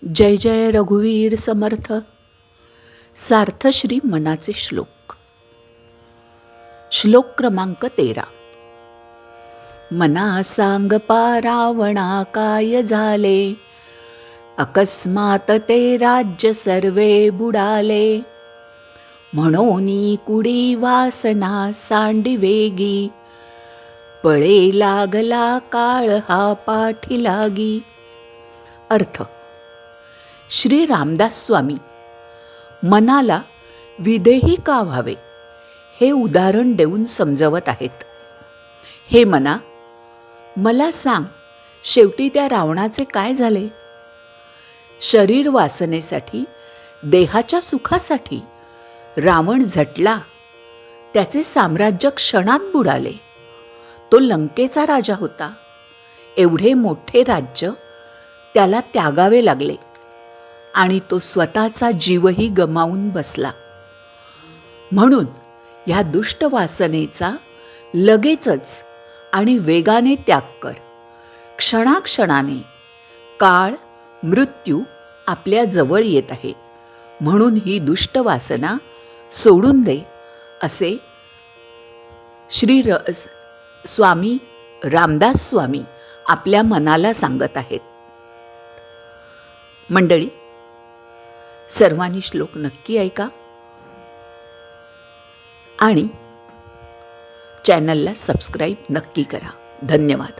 जय जय रघुवीर समर्थ. सार्थश्री मनाचे श्लोक. श्लोक क्रमांक 13. मना सांग रावणा काय झाले, अकस्मात ते राज्य सर्वे बुडाले. म्हणोनी कुडी वासना सांडी वेगी, पळे लागला काळ हा पाठी लागी. अर्थ: श्री रामदास स्वामी मनाला विदेही का व्हावे हे उदाहरण देऊन समजवत आहेत. हे मना, मला सांग, शेवटी त्या रावणाचे काय झाले? शरीर वासनेसाठी, देहाच्या सुखासाठी रावण झटला. त्याचे साम्राज्य क्षणात बुडाले. तो लंकेचा राजा होता. एवढे मोठे राज्य त्याला त्यागावे लागले आणि तो स्वतःचा जीवही गमावून बसला. म्हणून ह्या दुष्ट वासनेचा लगेचच आणि वेगाने त्याग कर. क्षणाक्षणाने काळ, मृत्यू आपल्या जवळ येत आहे. म्हणून ही दुष्ट वासना सोडून दे, असे स्वामी रामदास स्वामी आपल्या मनाला सांगत आहेत. मंडळी, सर्वांनी श्लोक नक्की ऐका आणि चॅनलला सबस्क्राईब नक्की करा. धन्यवाद.